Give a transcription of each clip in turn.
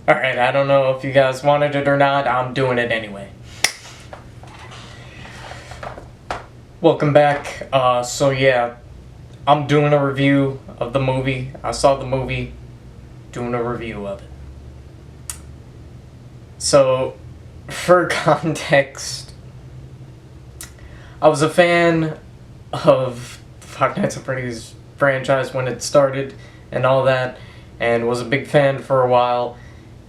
Alright, I don't know if you guys wanted it or not, I'm doing it anyway. Welcome back. So yeah, I'm doing a review of the movie. I saw the movie, doing a review of it. So, for context, I was a fan of Five Nights at Freddy's franchise when it started and all that, and was a big fan for a while.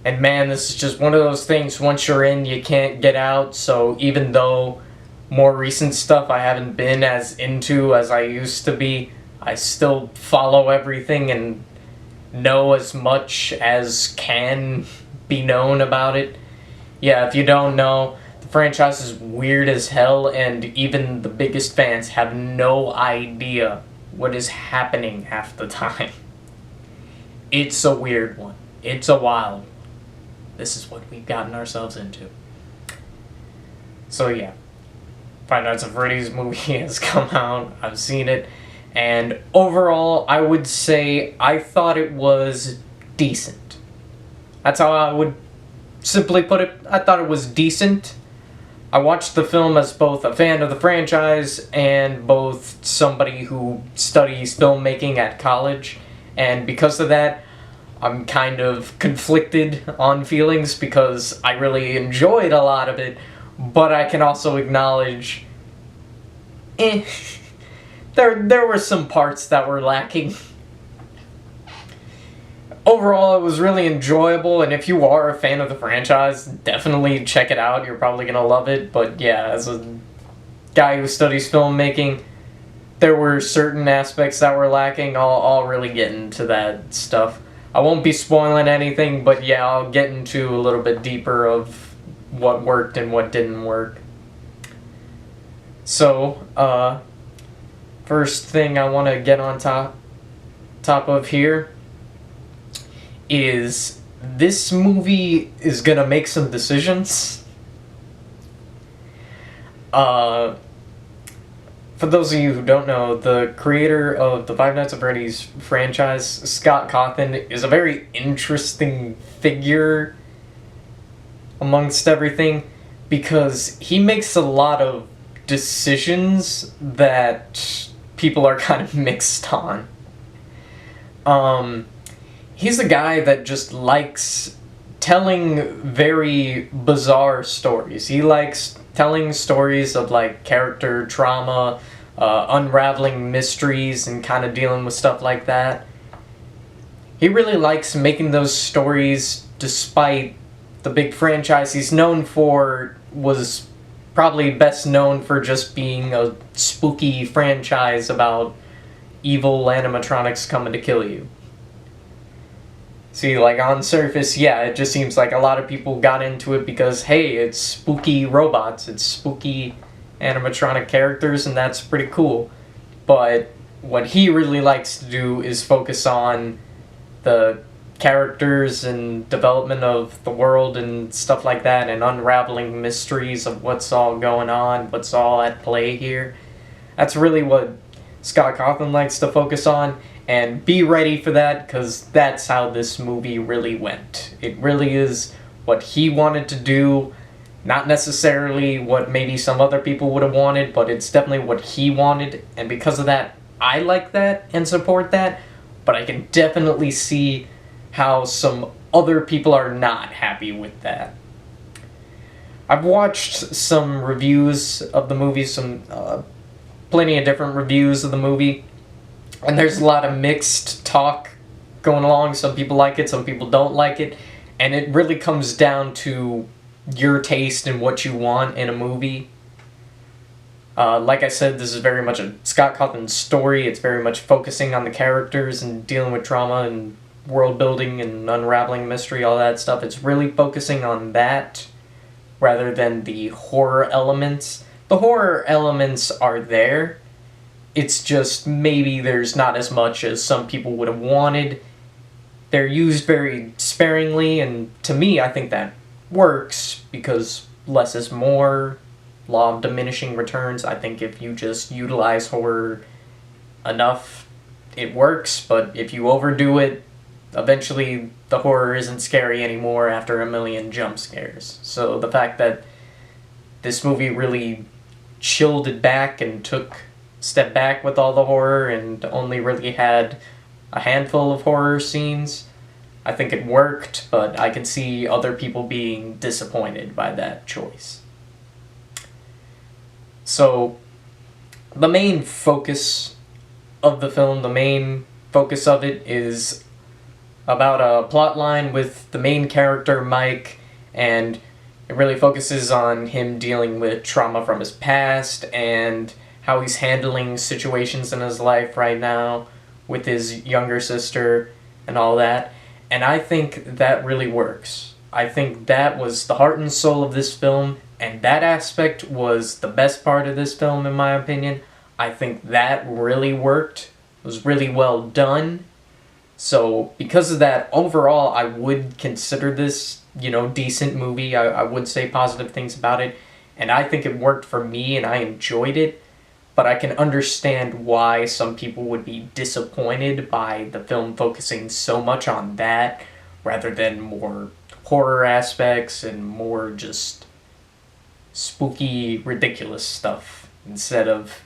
And man, this is just one of those things, once you're in, you can't get out. So even though more recent stuff I haven't been as into as I used to be, I still follow everything and know as much as can be known about it. Yeah, if you don't know, the franchise is weird as hell, and even the biggest fans have no idea what is happening half the time. It's a weird one. It's a wild one. This is what we've gotten ourselves into. So yeah, Five Nights at Freddy's movie has come out. I've seen it. And overall, I would say I thought it was decent. That's how I would simply put it. I thought it was decent. I watched the film as both a fan of the franchise and both somebody who studies filmmaking at college. And because of that, I'm kind of conflicted on feelings because I really enjoyed a lot of it, but I can also acknowledge, there were some parts that were lacking. Overall, it was really enjoyable, and if you are a fan of the franchise, definitely check it out. You're probably gonna love it, but yeah, as a guy who studies filmmaking, there were certain aspects that were lacking. I'll really get into that stuff. I won't be spoiling anything, but yeah, I'll get into a little bit deeper of what worked and what didn't work. So, first thing I want to get on top of here is this movie is gonna make some decisions. For those of you who don't know, the creator of the Five Nights at Freddy's franchise, Scott Cawthon, is a very interesting figure amongst everything because he makes a lot of decisions that people are kind of mixed on. He's a guy that just likes telling very bizarre stories. He likes telling stories of like character trauma, unraveling mysteries, and kind of dealing with stuff like that. He really likes making those stories despite the big franchise he's known for was probably best known for just being a spooky franchise about evil animatronics coming to kill you. See, like, on surface, yeah, it just seems like a lot of people got into it because, hey, it's spooky robots, it's spooky animatronic characters, and that's pretty cool. But what he really likes to do is focus on the characters and development of the world and stuff like that, and unraveling mysteries of what's all going on, what's all at play here. That's really what Scott Cawthon likes to focus on. And be ready for that, because that's how this movie really went. It really is what he wanted to do, not necessarily what maybe some other people would have wanted, but it's definitely what he wanted, and because of that, I like that and support that, but I can definitely see how some other people are not happy with that. I've watched some reviews of the movie, plenty of different reviews of the movie, and there's a lot of mixed talk going along. Some people like it, some people don't like it. And it really comes down to your taste and what you want in a movie. Like I said, this is very much a Scott Cawthon story. It's very much focusing on the characters and dealing with trauma and world building and unraveling mystery, all that stuff. It's really focusing on that rather than the horror elements. The horror elements are there. It's just maybe there's not as much as some people would have wanted. They're used very sparingly, and to me, I think that works because less is more. Law of diminishing returns. I think if you just utilize horror enough, it works, but if you overdo it, eventually the horror isn't scary anymore after a million jump scares. So the fact that this movie really chilled it back and took a step back with all the horror and only really had a handful of horror scenes, I think it worked, but I can see other people being disappointed by that choice. So, the main focus of the film, the main focus of it is about a plot line with the main character, Mike, and it really focuses on him dealing with trauma from his past and how he's handling situations in his life right now with his younger sister and all that. And I think that really works. I think that was the heart and soul of this film, and that aspect was the best part of this film, in my opinion. I think that really worked. It was really well done. So, because of that, overall, I would consider this, decent movie. I would say positive things about it. And I think it worked for me, and I enjoyed it. But I can understand why some people would be disappointed by the film focusing so much on that rather than more horror aspects and more just spooky, ridiculous stuff instead of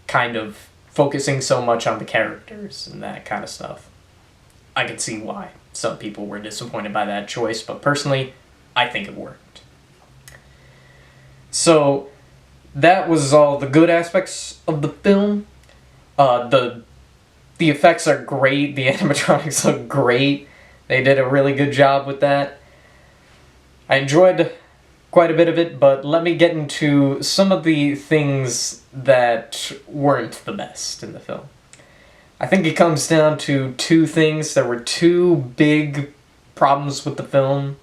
kind of focusing so much on the characters and that kind of stuff. I could see why some people were disappointed by that choice, but personally, I think it worked. So, that was all the good aspects of the film. The effects are great. The animatronics look great. They did a really good job with that. I enjoyed quite a bit of it, but let me get into some of the things that weren't the best in the film. I think it comes down to two things. There were two big problems with the film,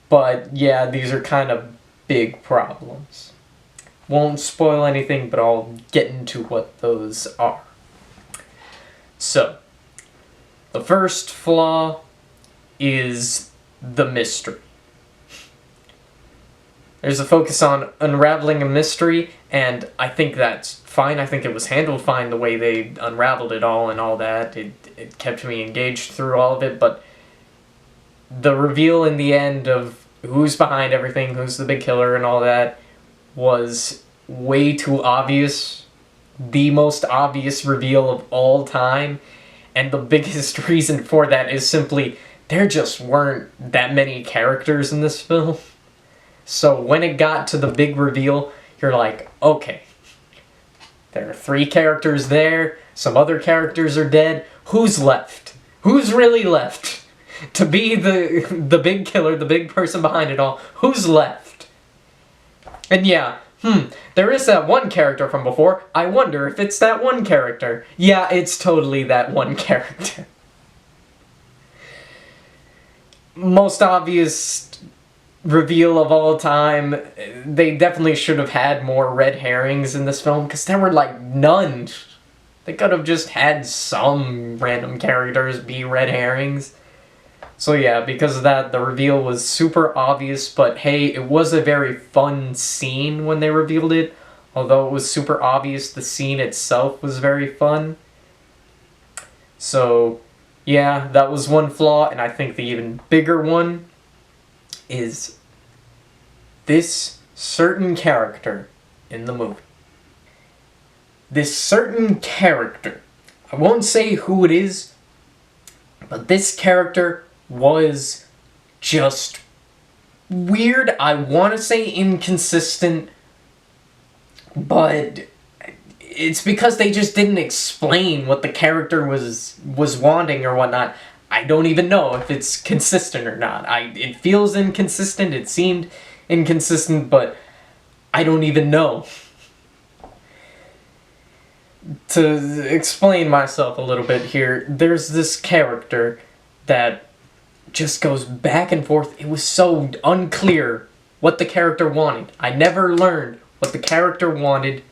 but yeah, these are kind of big problems. Won't spoil anything, but I'll get into what those are. So, the first flaw is the mystery. There's a focus on unraveling a mystery, and I think that's fine. I think it was handled fine the way they unraveled it all and all that. It kept me engaged through all of it, but the reveal in the end of who's behind everything, who's the big killer and all that, was way too obvious. The most obvious reveal of all time. And the biggest reason for that is simply there just weren't that many characters in this film. So when it got to the big reveal, you're like, okay, there are 3 characters there, some other characters are dead, who's left? Who's really left? To be the big killer, the big person behind it all, who's left? And yeah, there is that one character from before. I wonder if it's that one character. Yeah, it's totally that one character. Most obvious reveal of all time. They definitely should have had more red herrings in this film, because there were like none. They could have just had some random characters be red herrings. So yeah, because of that, the reveal was super obvious, but hey, it was a very fun scene when they revealed it. Although it was super obvious, the scene itself was very fun. So yeah, that was one flaw, and I think the even bigger one is this certain character in the movie. This certain character, I won't say who it is, but this character was just weird. I want to say inconsistent, but it's because they just didn't explain what the character was wanting or whatnot. I don't even know if it's consistent or not. It feels inconsistent, it seemed inconsistent, but I don't even know. To explain myself a little bit here, there's this character that just goes back and forth. It was so unclear what the character wanted. I never learned what the character wanted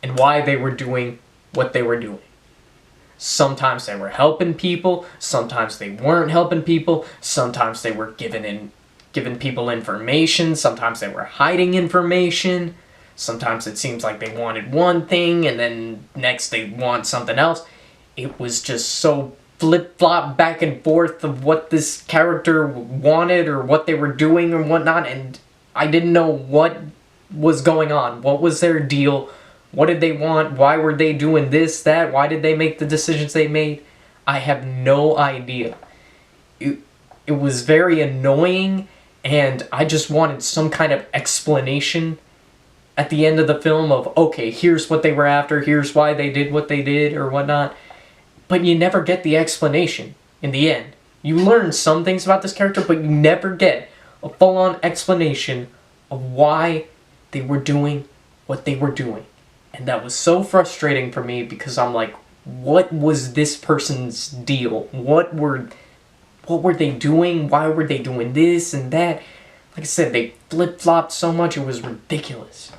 and why they were doing what they were doing. Sometimes they were helping people, sometimes they weren't helping people, sometimes they were giving people information, sometimes they were hiding information, sometimes it seems like they wanted one thing and then next they want something else. It was just so flip-flop back and forth of what this character wanted or what they were doing and whatnot, and I didn't know what was going on. What was their deal? What did they want? Why were they doing this, that? Why did they make the decisions they made? I have no idea. It was very annoying, and I just wanted some kind of explanation at the end of the film of, okay, here's what they were after, here's why they did what they did, or whatnot. But you never get the explanation in the end. You learn some things about this character, but you never get a full-on explanation of why they were doing what they were doing. And that was so frustrating for me because I'm like, what was this person's deal? What were they doing? Why were they doing this and that? Like I said, they flip-flopped so much, it was ridiculous.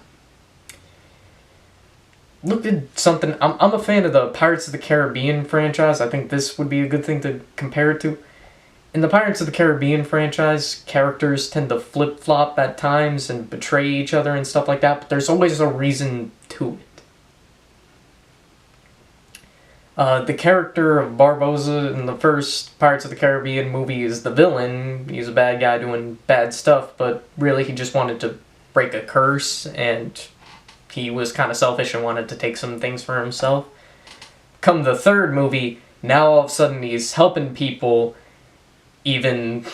Look at something, I'm a fan of the Pirates of the Caribbean franchise. I think this would be a good thing to compare it to. In the Pirates of the Caribbean franchise, characters tend to flip-flop at times and betray each other and stuff like that, but there's always a reason to it. The character of Barbossa in the first Pirates of the Caribbean movie is the villain. He's a bad guy doing bad stuff, but really he just wanted to break a curse, and he was kind of selfish and wanted to take some things for himself. Come the third movie, now all of a sudden he's helping people, even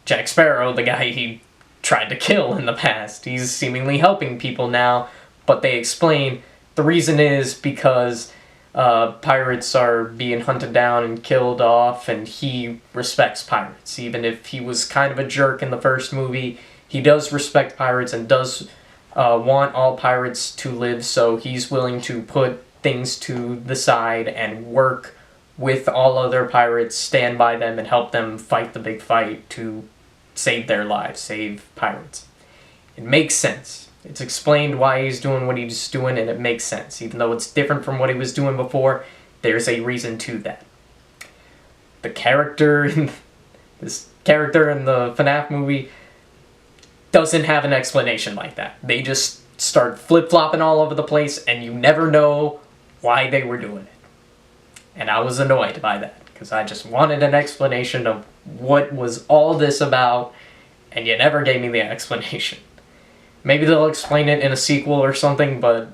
Jack Sparrow, the guy he tried to kill in the past. He's seemingly helping people now, but they explain the reason is because pirates are being hunted down and killed off, and he respects pirates. Even if he was kind of a jerk in the first movie, he does respect pirates and does want all pirates to live, so he's willing to put things to the side and work with all other pirates, stand by them, and help them fight the big fight to save their lives, save pirates. It makes sense. It's explained why he's doing what he's doing, and it makes sense. Even though it's different from what he was doing before, there's a reason to that. This character in the FNAF movie doesn't have an explanation like that. They just start flip-flopping all over the place, and you never know why they were doing it. And I was annoyed by that, because I just wanted an explanation of what was all this about, and you never gave me the explanation. Maybe they'll explain it in a sequel or something, but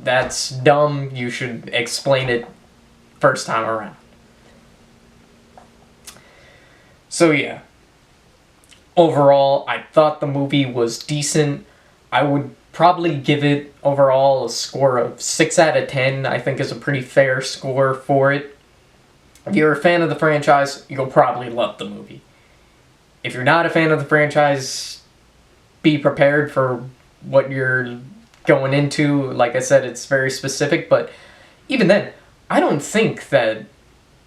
that's dumb. You should explain it first time around. So yeah. Overall, I thought the movie was decent. I would probably give it overall a score of 6 out of 10. I think is a pretty fair score for it. If you're a fan of the franchise, you'll probably love the movie. If you're not a fan of the franchise, be prepared for what you're going into. Like I said, it's very specific, but even then, I don't think that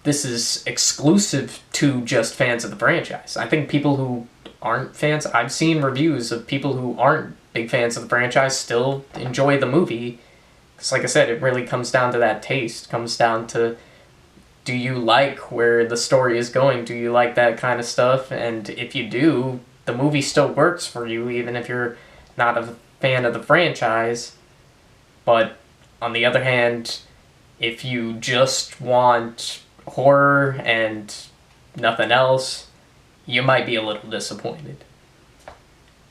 this is exclusive to just fans of the franchise. I think people who aren't fans, I've seen reviews of people who aren't big fans of the franchise still enjoy the movie. Because like I said, it really comes down to that taste. Comes down to, do you like where the story is going? Do you like that kind of stuff? And if you do, the movie still works for you, even if you're not a fan of the franchise. But on the other hand, if you just want horror and nothing else, you might be a little disappointed.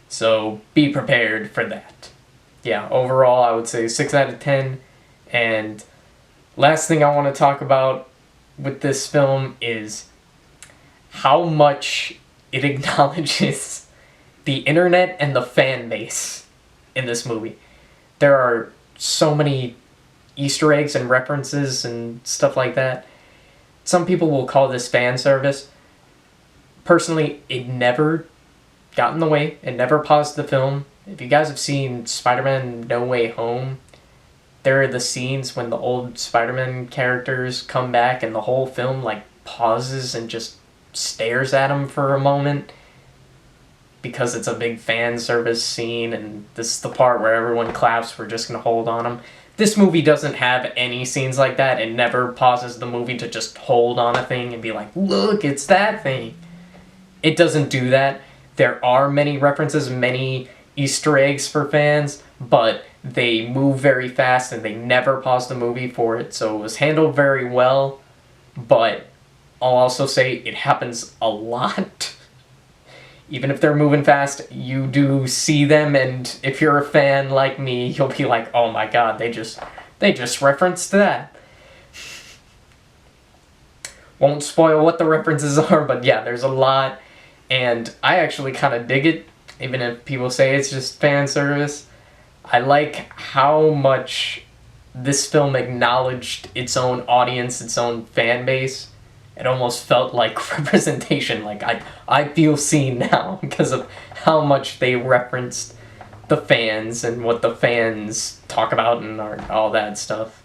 So be prepared for that. Yeah, overall I would say 6 out of 10. And last thing I want to talk about with this film is how much it acknowledges the internet and the fan base in this movie. There are so many Easter eggs and references and stuff like that. Some people will call this fan service. Personally, it never got in the way. It never paused the film. If you guys have seen Spider-Man No Way Home, there are the scenes when the old Spider-Man characters come back and the whole film like pauses and just stares at them for a moment because it's a big fan service scene, and this is the part where everyone claps. We're just going to hold on them. This movie doesn't have any scenes like that. It never pauses the movie to just hold on a thing and be like, look, it's that thing. It doesn't do that. There are many references, many Easter eggs for fans, but they move very fast and they never pause the movie for it, so it was handled very well, but I'll also say it happens a lot. Even if they're moving fast, you do see them, and if you're a fan like me, you'll be like, oh my god, they just referenced that. Won't spoil what the references are, but yeah, there's a lot, and I actually kind of dig it, even if people say it's just fan service. I like how much this film acknowledged its own audience, its own fan base. It almost felt like representation. Like, I feel seen now because of how much they referenced the fans and what the fans talk about and all that stuff.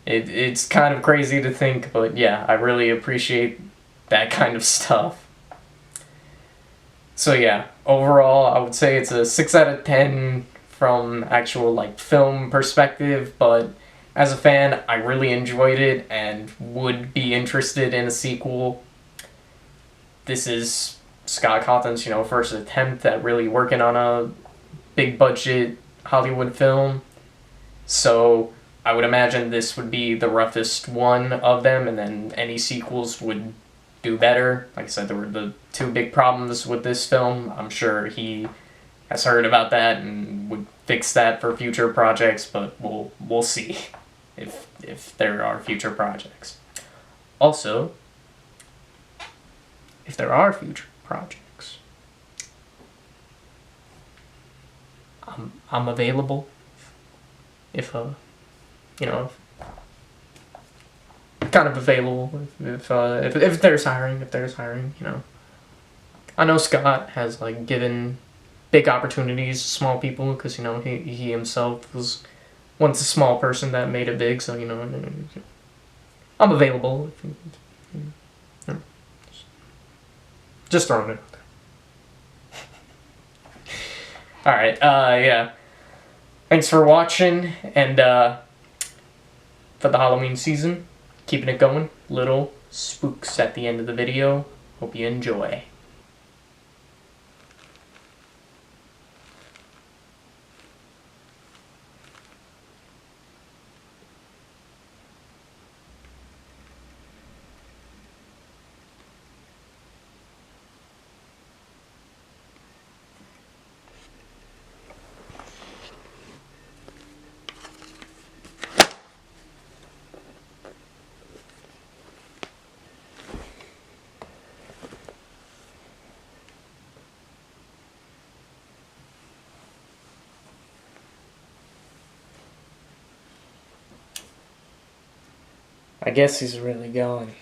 It's kind of crazy to think, but yeah, I really appreciate that kind of stuff. So yeah, overall, I would say it's a 6 out of 10 from actual like film perspective, but as a fan, I really enjoyed it and would be interested in a sequel. This is Scott Cawthon's, first attempt at really working on a big budget Hollywood film. So I would imagine this would be the roughest one of them, and then any sequels would do better. Like I said, there were the two big problems with this film. I'm sure he has heard about that and would fix that for future projects, but we'll see if there are future projects. Also, if there are future projects, I'm available. If kind of available if there's hiring. I know Scott has like given big opportunities to small people because he himself was once a small person that made it big. So I'm available. Just throwing it out there. All right. Yeah. Thanks for watching, and for the Halloween season, keeping it going. Little spooks at the end of the video. Hope you enjoy. I guess he's really going.